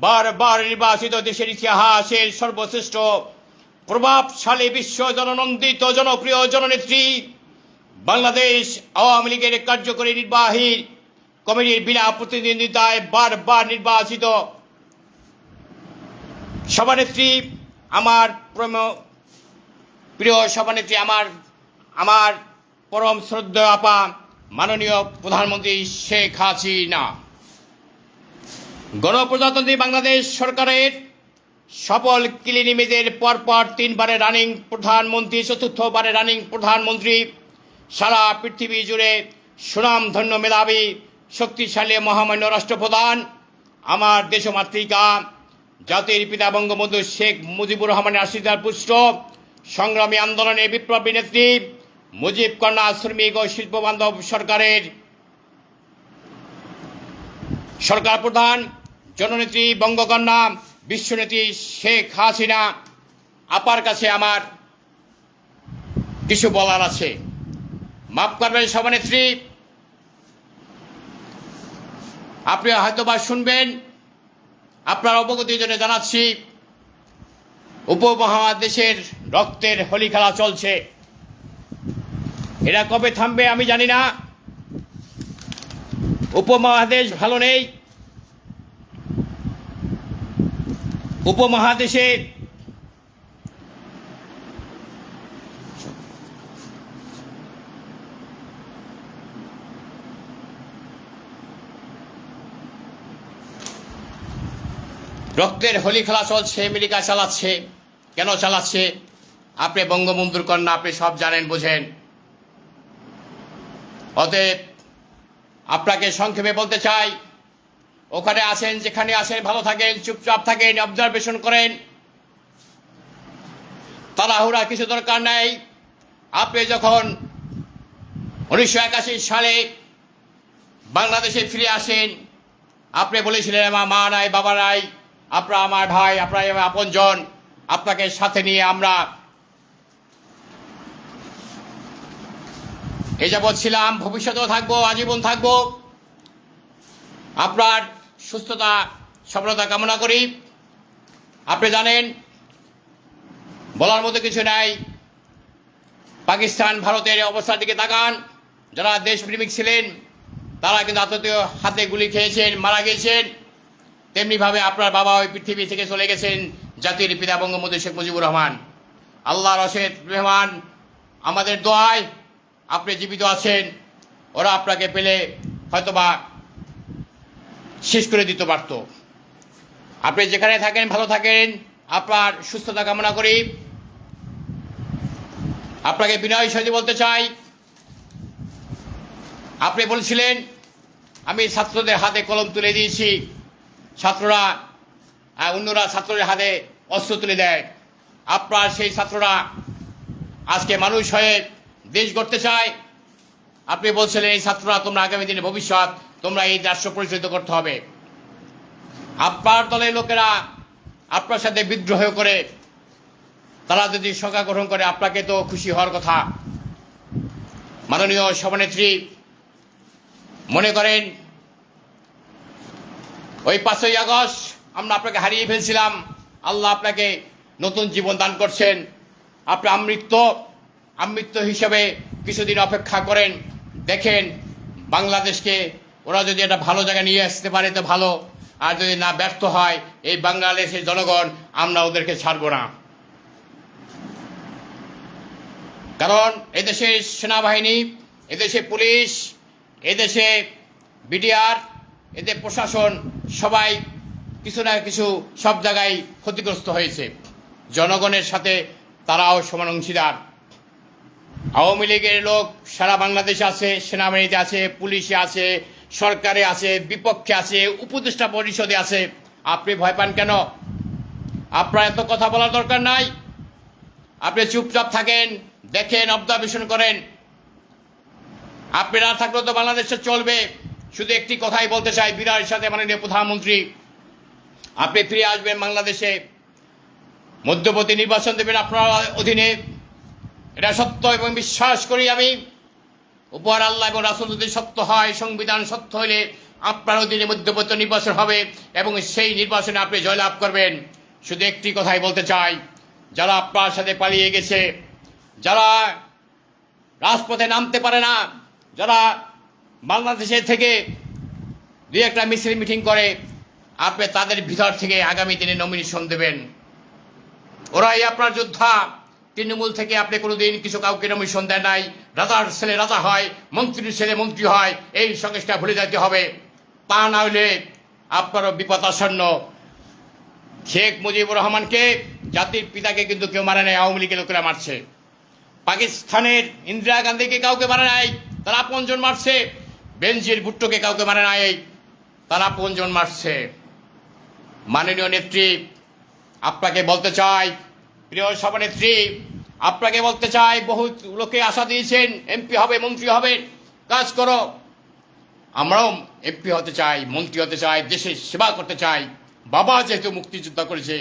বারবার নির্বাচিত, দেশের ইতিহাসের সর্বশ্রেষ্ঠ প্রভাবশালী, বিশ্ব জননন্দিত জনপ্রিয় জননেত্রী, বাংলাদেশ আওয়ামী লীগের কার্যকরী নির্বাহী কমিটির বিনা প্রতিদ্বন্দ্বিতায় বারবার নির্বাচিত সভানেত্রী, আমার প্রিয় সভানেত্রী, আমার পরম শ্রদ্ধেয় আপা মাননীয় প্রধানমন্ত্রী শেখ হাসিনা, গণপ্রজাতন্ত্রী বাংলাদেশ সরকারের সফল কিলিনিমিদের পরপর 3 বারের রানিং প্রধানমন্ত্রী, 4র্থবারের রানিং প্রধানমন্ত্রী, সারা পৃথিবী জুড়ে সুনামধন্য মেধাবী শক্তিশালী মহামান্য রাষ্ট্রপ্রধান, আমার দেশমাতৃকা জাতির পিতা বঙ্গবন্ধু শেখ মুজিবুর রহমানের আশীর্বাদ পুষ্ট সংগ্রামী আন্দোলনের বিপ্লবী নেত্রী, মুজিব কন্যা শ্রমিক ও শিল্পবান্ধব সরকারের সরকার প্রধান, জননেত্রী বঙ্গকন্যা বিশ্বনেত্রী শেখ হাসিনা আপার কাছে আমার কিছু বলার আছে। মাফ করবেন সভানেত্রী, আপনি হয়তোবা শুনবেন, আপনার অবগতির জন্য জানাচ্ছি, উপমহাদেশের রক্তের হোলি খেলা চলছে। এরা কবে থামবে আমি জানি না। উপমহাদেশ ভালো নেই, উপমহাদেশে রক্তের হোলি খেলা চলছে, আমেরিকা চালাচ্ছে। কেন চালাচ্ছে? আপনি বঙ্গবন্ধুর কন্যা, আপনি সব জানেন, বোঝেন। অতএব আপনাকে সংক্ষেপে বলতে চাই, ওখানে আছেন, যেখানে আছেন, ভালো থাকেন, চুপচাপ থাকেন, অবজারভেশন করেন। তাড়াহুড়া কিছু দরকার নেই। আপনি যখন 1981 সালে বাংলাদেশে ফিরে আসেন, আপনি বলেছিলেন আমার মা নাই, বাবা নাই, আপনারা আমার ভাই, আপনারা আমার আপনজন। আপনাকে সাথে নিয়ে আমরা এ যাবৎ ছিলাম, ভবিষ্যতেও থাকবো, আজীবন থাকবো। আপনার সুস্থতা, সফলতা কামনা করি। আপনি জানেন, বলার মতো কিছু নাই। পাকিস্তান ভারতের অবস্থার দিকে তাকান। যারা দেশপ্রেমিক ছিলেন তারা কিন্তু আততীয় হাতে গুলি খেয়েছেন, মারা গিয়েছেন। তেমনিভাবে আপনার বাবা ওই পৃথিবী থেকে চলে গেছেন, জাতির পিতা বঙ্গবন্ধু শেখ মুজিবুর রহমান। আল্লাহর অশেষ মেহমান, আমাদের দোয়ায় আপনি জীবিত আছেন। ওরা আপনাকে পেলে হয়তোবা শেষ করে দিতে পারত। আপনি যেখানে থাকেন ভালো থাকেন, আপনার সুস্থতা কামনা করি। আপনাকে বিনয় সহিত বলতে চাই, আপনি বলছিলেন আমি ছাত্রদের হাতে কলম তুলে দিয়েছি, ছাত্ররা অন্যরা ছাত্রদের হাতে অস্ত্র তুলে দেয়। আপনার সেই ছাত্ররা আজকে মানুষ হয়ে দেশ গড়তে চায়। আপনি বলছিলেন এই ছাত্ররা তোমরা আগামী দিনে ভবিষ্যৎ, তোমরা এই রাষ্ট্র পরিচালিত করতে হবে। আপনার দলের লোকেরা আপনার সাথে বিদ্রোহ করে তারা যদি সংখ্যা গ্রহণ করে, আপনাকে তো খুশি হওয়ার কথা। মাননীয় সভানেত্রী, মনে করেন ওই 5ই আগস্ট আমরা আপনাকে হারিয়ে ফেলছিলাম, আল্লাহ আপনাকে নতুন জীবন দান করছেন। আপনি আমৃত্য হিসেবে কিছুদিন অপেক্ষা করেন, দেখেন বাংলাদেশকে ওরা যদি একটা ভালো জায়গায় নিয়ে আসতে পারে তো ভালো, আর যদি না ব্যর্থ হয়, এই বাংলাদেশের জনগণ আমরা ওদেরকে ছাড়ব না। কারণ এদেশের সেনাবাহিনী, এদেশে পুলিশ, এদেশে বিডিআর, এদের প্রশাসন সবাই কিছু না কিছু সব জায়গায় ক্ষতিগ্রস্ত হয়েছে। জনগণের সাথে তারাও সমান অংশীদার। আওয়ামী লীগের লোক সারা বাংলাদেশে আছে, সেনাবাহিনীতে আছে, পুলিশে আছে, সরকারে আছে, বিপক্ষে আছে, উপদেষ্টা পরিষদে আছে। আপনি ভয় পান কেন? আপনার এত কথা বলার দরকার নাই। আপনি চুপচাপ থাকেন, দেখেন, অবজারভেশন করেন। আপনি না থাকলেও তো বাংলাদেশে চলবে। শুধু একটি কথাই বলতে চাই বিনয়ের সাথে, মাননীয় প্রধানমন্ত্রী, আপনি ফিরে আসবেন বাংলাদেশে, মধ্যবর্তী নির্বাচন দেবেন আপনার অধীনে। এটা সত্য এবং বিশ্বাস করি আমি। উপহার আল্লাহ এবং রাসূল যদি সত্য হয়, সংবিধান সত্য হলে আপনার অধীনে মধ্যবর্তী নির্বাচন হবে এবং সেই নির্বাচনে আপনি জয়লাভ করবেন। শুধু একটি কথাই বলতে চাই, যারা আপনার সাথে পালিয়ে গেছে, যারা রাজপথে নামতে পারে না, যারা বাংলাদেশের থেকে দুই একটা মিছিল মিটিং করে, আপনি তাদের ভিতর থেকে আগামী দিনে নমিনেশন দেবেন। ওরাই আপনার যোদ্ধা। তৃণমূল থেকে আপনি কোনোদিন কিছু কাউকে নমিনেশন দেন নাই। রাজার ছেলে রাজা হয়, মন্ত্রীর ছেলে মন্ত্রী হয়, এই সংস্কার ভুলে যেতে হবে। তা না হলে আপনারও বিপদ আসন্ন। শেখ মুজিবুর রহমানকে, জাতির পিতাকে কিন্তু কেউ মারে নাই, আওয়ামী লীগের লোকেরা মারছে। পাকিস্তানের ইন্দিরা গান্ধীকে কাউকে মারে নাই, তারা আপনজন মারছে। বেনজির ভুট্টোকে কাউকে মারে নাই, তারা আপনজন মারছে। মাননীয় নেত্রী, আপনাকে বলতে চাই, প্রিয় সভানেত্রী, আপনাকে বলতে চাই, বহু লোকে আশা দিয়েছেন এমপি হবে, মন্ত্রী হবে, কাজ করো। আমরাও এমপি হতে চাই, মন্ত্রী হতে চাই, দেশের সেবা করতে চাই। বাবা যেহেতু মুক্তিযোদ্ধা করেছে,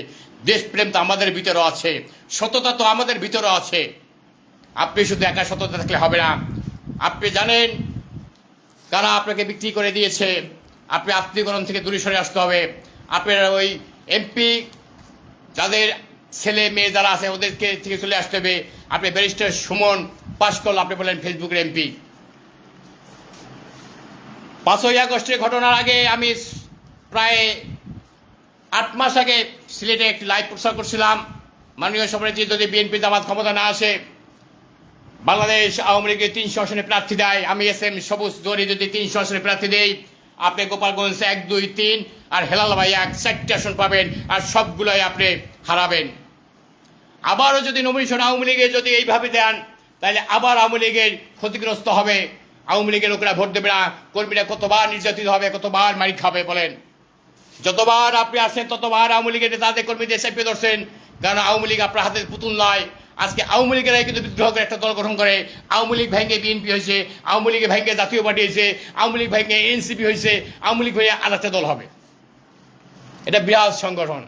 দেশপ্রেম তো আমাদের ভিতরেও আছে, সততা তো আমাদের ভিতরেও আছে। আপনি শুধু একা সততা থাকলে হবে না। আপনি জানেন কারা আপনাকে বিক্রি করে দিয়েছে। আপনি আত্মীয়করণ থেকে দূরে সরে আসতে হবে। আপনার ওই এমপি যাদের ছেলে মেয়ে যারা আছে ওদেরকে থেকে চলে আসতে হবে। আপনি ব্যারিস্টার সুমন পাসকল, আপনি বলেন ফেসবুকের এমপি। 5ই আগস্টের ঘটনার আগে আমি প্রায় 8 মাস আগে সিলেটে একটি লাইভ প্রচার করছিলাম, মাননীয় সভাপতি যদি বিএনপি জামাত ক্ষমতা না আসে, বাংলাদেশ আওয়ামী লীগের 300 আসনে প্রার্থী দেয়, আমি SM সবুজ দড়ি যদি 300 আসনে প্রার্থী দেই, আপনি গোপালগঞ্জ 1, 2, 3 আর হেলাল ভাই 4টি আসন পাবেন, আর সবগুলোই আপনি হারাবেন। আবারও যদি নমিনেশন আওয়ামী লীগে যদি এইভাবে দেন, তাহলে আবার আওয়ামী লীগের ক্ষতিগ্রস্ত হবে। আওয়ামী লীগের লোকেরা ভোট দেবে না, কর্মীরা কতবার নির্যাতিত হবে, কতবার মারি খাবে বলেন। যতবার আপনি আসেন ততবার আওয়ামী লীগের নেতাদের কর্মীদের চেপে ধরছেন, কারণ আওয়ামী লীগ আপনার হাতের পুতুল নয়। আজকে আওয়ামী লীগেরাই কিন্তু বিদ্রোহ করে একটা দল গঠন করে। আওয়ামী লীগ ভেঙে বিএনপি হয়েছে, আওয়ামী লীগ ভেঙে জাতীয় পার্টি হয়েছে, আওয়ামী লীগ ভেঙে এনসিপি হয়েছে, আওয়ামী লীগ ভেঙে আর একটা দল হবে। এটা বিরাট সংগঠন।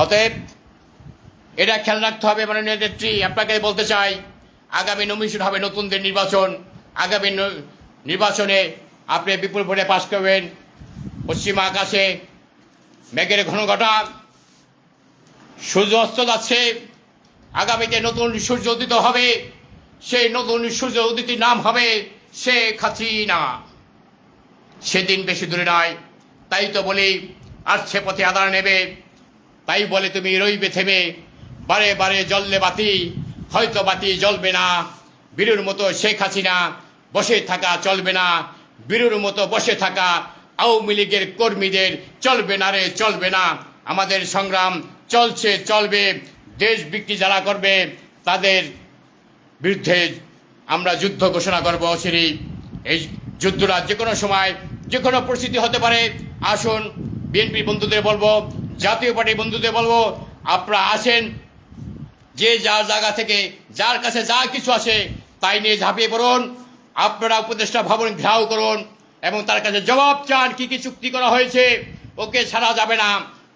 অতএব এটা খেয়াল রাখতে হবে। মাননীয় নেত্রী, আপনাকে বলতে চাই, আগামী নমিনেশন হবে নতুনদের নির্বাচন। আগামী নির্বাচনে আপনি বিপুল ভোটে পাশ করবেন। পশ্চিমা আকাশে মেঘের ঘন ঘটা, সূর্য অস্ত যাচ্ছে, আগামীতে নতুন সূর্য উদিত হবে। সেই নতুন সূর্য উদিতির নাম হবে শেখ হাসিনা। সেদিন বেশি দূরে নয়। তাই তো বলি, আসছে পথে আধার নেবে, তাই বলে তুমি রইবে থেমে, বারে বারে জ্বললে বাতি, হয়তো বাতি জ্বলবে না। বীরুর মতো শেখ হাসিনা বসে থাকা চলবে না, বীরুর মতো বসে থাকা আওয়ামী লীগের কর্মীদের চলবে না রে, চলবে না। আমাদের সংগ্রাম চলছে, চলবে। দেশ বিক্রি যারা করবে তাদের বিরুদ্ধে আমরা যুদ্ধ ঘোষণা করবো অচিরেই। এই যুদ্ধটা যে কোনো সময় যে কোনো পরিস্থিতি হতে পারে। আসুন, বিএনপি বন্ধুদের বলবো, জাতীয় পার্টি বন্ধুদের বলবো, আপনারা আসেন, যে যার জায়গা থেকে যার কাছে যা কিছু আসে তাই নিয়ে ঝাঁপিয়ে পড়ুন। আপনারা উপদেষ্টা ভবন ঘেরাও করুন এবং তার কাছে জবাব চান, কি কি চুক্তি করা হয়েছে। ওকে ছাড়া যাবে না।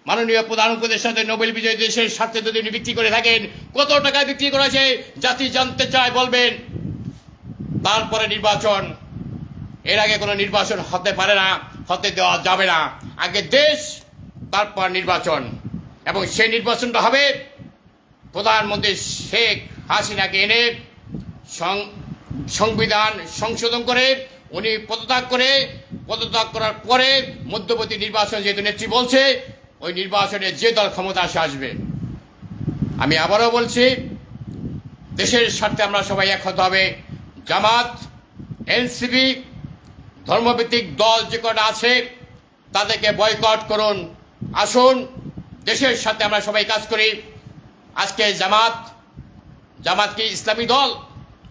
মাননীয় প্রধান উপদেষ্টাদের নোবেল বিজয়ী দেশের স্বার্থে যদি উনি বিক্রি করে থাকেন, কত টাকায় বিক্রি করেছে জাতি জানতে চায়, বলবেন। তারপরে নির্বাচন, এর আগে কোনো নির্বাচন হতে পারে না, হতে দেওয়া যাবে না। আগে দেশ, তারপর নির্বাচন, এবং সেই নির্বাচনটা হবে প্রধানমন্ত্রী শেখ হাসিনাকে এনে সংবিধান সংশোধন করে উনি পদত্যাগ করার পরে মধ্যবর্তী নির্বাচন, যেহেতু নেত্রী বলছে, ওই নির্বাচনে যে দল ক্ষমতা আসবে। আমি আবারও বলছি, দেশের স্বার্থে আমরা সবাই এক হতে হবে। জামাত, এনসিপি, ধর্মভিত্তিক দল যে কটা আছে তাদেরকে বয়কট করুন। আসুন, দেশের সাথে আমরা সবাই কাজ করি। আজকে জামাত কি ইসলামী দল?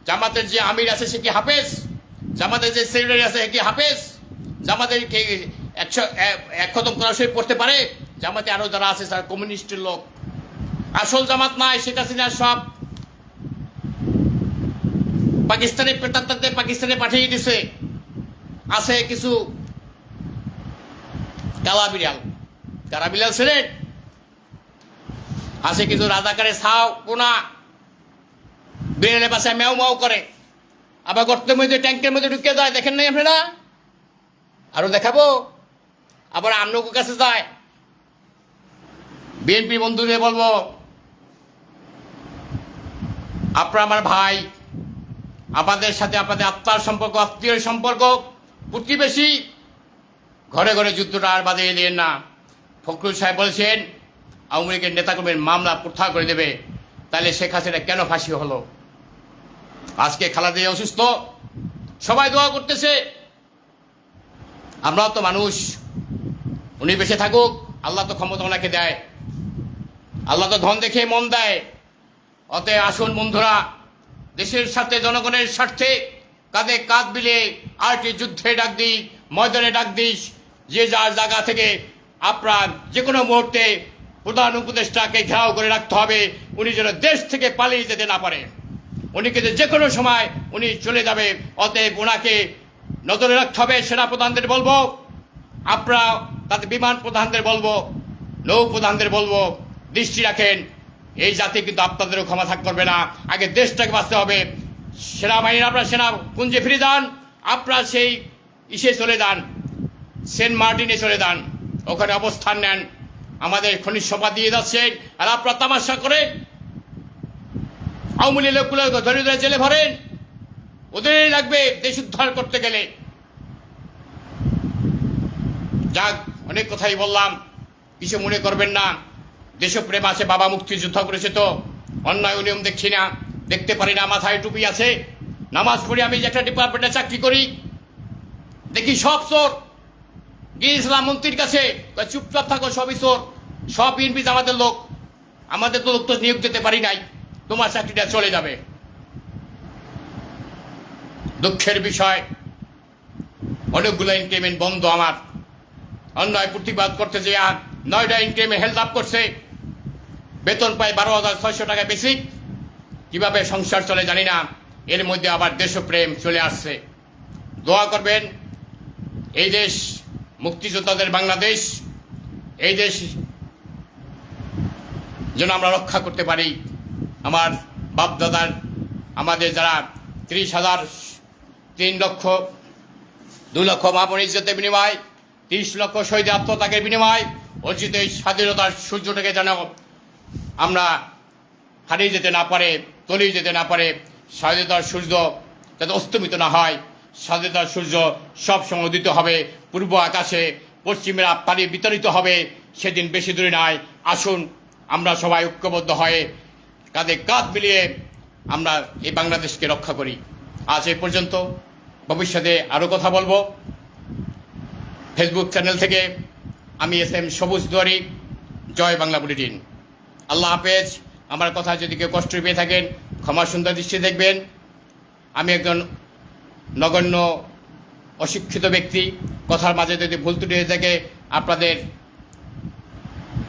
জামাতের যে আমির আছে সে কি হাফেজ? জামাতের যে সেক্রেটারি আছে সে কি হাফেজ? জামাতের কি 100 খতম করা শরীফ পড়তে পারে? জামাতে আরো যারা আছে তারা কমিউনিস্টের লোক। আসল জামাত নাই, শেখ হাসিনা সব পাকিস্তানের প্রেতাত্মাদের পাকিস্তানে পাঠিয়ে দিছে। আছে কিছু কারাবিড়াল ছিলেন, আছে কিছু রাজাকারের ছাও কোনা, বিড়ালের বাসায় ম্যাও ম্যাও করে, আবার গর্তের মধ্যে ট্যাঙ্কের মধ্যে ঢুকে যায়। দেখেন নাই আপনারা? আরো দেখাবো। আবার আমনকুর কাছে যায়। বিএনপি বন্ধুদের বলবো, আপনারা আমার ভাই, আপনাদের সাথে আপনাদের আত্মার সম্পর্ক, আত্মীয় সম্পর্ক, প্রতিবেশী। ঘরে ঘরে যুদ্ধটা আর বাজিয়ে দিন না। ফখরুল সাহেব বলেছেন আওয়ামী লীগের নেতাকর্মীর মামলা প্রত্যাহার করে দেবে। তাহলে শেখ হাসিনা কেন ফাঁসি হলো? আজকে খালেদা জিয়া অসুস্থ, সবাই দোয়া করতেছে। আমরাও তো মানুষ, উনি বেঁচে থাকুক। আল্লাহ তো ক্ষমতা ওনাকে দেয়, আল্লাহ তো ধন দেখে মন দেয়। অতএব আসুন বন্ধুরা, দেশের সাথে জনগণের স্বার্থে কাঁধে কাঁধ মিলিয়ে আরেকটি যুদ্ধে ডাক দিই, ময়দানে ডাক দিস। যে যার জায়গা থেকে আপনার যে কোনো মুহূর্তে প্রধান উপদেষ্টাকে ঘেরাও করে রাখতে হবে, উনি যেন দেশ থেকে পালিয়ে যেতে না পারে। উনি কিন্তু যে কোনো সময় উনি চলে যাবে। অতএব ওনাকে নজরে রাখতে হবে। সেনাপ্রধানদের বলবো, আপনারা তাদের বিমান প্রধানদের বলবো, নৌ প্রধানদের বলবো, দৃষ্টি রাখেন। এই জাতি কিন্তু আপনাদেরও ক্ষমা থাক করবে না। আগে দেশটাকে বাঁচতে হবে। সেনাবাহিনীর আপনারা সেনা পুঞ্জে ফিরে যান, আপনারা সেই চলে যান, সেন্ট মার্টিনে চলে যান, ওখানে অবস্থান নেন। আমাদের খনিজ সম্পদ দিয়ে যাচ্ছেন, আর আপনারা তামাশা করেন। আওয়ামী লীগ লোকগুলো ধরে ধরে জেলে ভরেন, ওদেরই লাগবে দেশ উদ্ধার করতে গেলে। যাক, অনেক কথাই বললাম, কিছু মনে করবেন না। দেশপ্রেম আছে, বাবা মুক্তিযুদ্ধ করেছে, তো অন্যায় নিয়ম দেখছি না, দেখতে পারি না। মাথায় টুপি আছে, নামাজ পড়ি, আমি যে একটা ডিপার্টমেন্টে চাকরি করি, দেখি সব চোর। গিয়েছিলাম মন্ত্রীর কাছে, চুপচাপ থাকো, সবই চোর, সব বিএনপি আমাদের লোক, আমাদের তো লোক তো নিয়োগ দিতে পারি নাই, তোমার চাকরিটা চলে যাবে। দুঃখের বিষয়, অনেকগুলো ইনক্রিমেন্ট বন্ধ। আমার অন্যায় প্রতিবাদ করতে যে আর 9টা ইনক্রিমেন্ট হেল্প আপ করছে, বেতন পায় 12,600 টাকা বেসিক। কিভাবে সংসার চলে জানি না, এর মধ্যে আবার দেশপ্রেম চলে আসছে। দোয়া করবেন, এই দেশ মুক্তিযোদ্ধাদের বাংলাদেশ, এই দেশ যেন আমরা রক্ষা করতে পারি। আমার বাপদাদার, আমাদের যারা 30,000, 3 লক্ষ, 2 লক্ষ মা-বোনের ইজ্জতের বিনিময়, 30 লক্ষ শহীদ আত্মত্যাগের বিনিময় অর্জিত এই স্বাধীনতার সূর্যটাকে যেন আমরা হারিয়ে যেতে না পারে, তলিয়ে যেতে না পারে। স্বাধীনতার সূর্য যাতে অস্তমিত না হয়, স্বাধীনতার সূর্য সবসময় উদিত হবে পূর্ব আকাশে, পশ্চিমের পানি বিতাড়িত হবে, সেদিন বেশি দূরে নয়। আসুন আমরা সবাই ঐক্যবদ্ধ হয়ে কাঁধে কাঁধ মিলিয়ে আমরা এই বাংলাদেশকে রক্ষা করি। আজ এই পর্যন্ত, ভবিষ্যতে আরও কথা বলবো। ফেসবুক চ্যানেল থেকে আমি SM সবুজ দুয়ারি, জয় বাংলা বুলেটিন। আল্লাহ হাফেজ। আমার কথা যদি কেউ কষ্ট পেয়ে থাকেন, ক্ষমা সুন্দর দৃষ্টি দেখবেন। আমি একজন নগণ্য অশিক্ষিত ব্যক্তি, কথার মাঝে যদি ভুল ত্রুটি হয়ে থাকে আপনাদের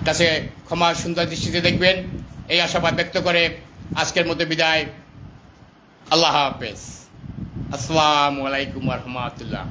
কাছে ক্ষমা সুন্দর দৃষ্টিতে দেখবেন, এই আশাবাদ ব্যক্ত করে আজকের মধ্যে বিদায়। আল্লাহ হাফেজ। আসসালামু আলাইকুম ওয়া রাহমাতুল্লাহ।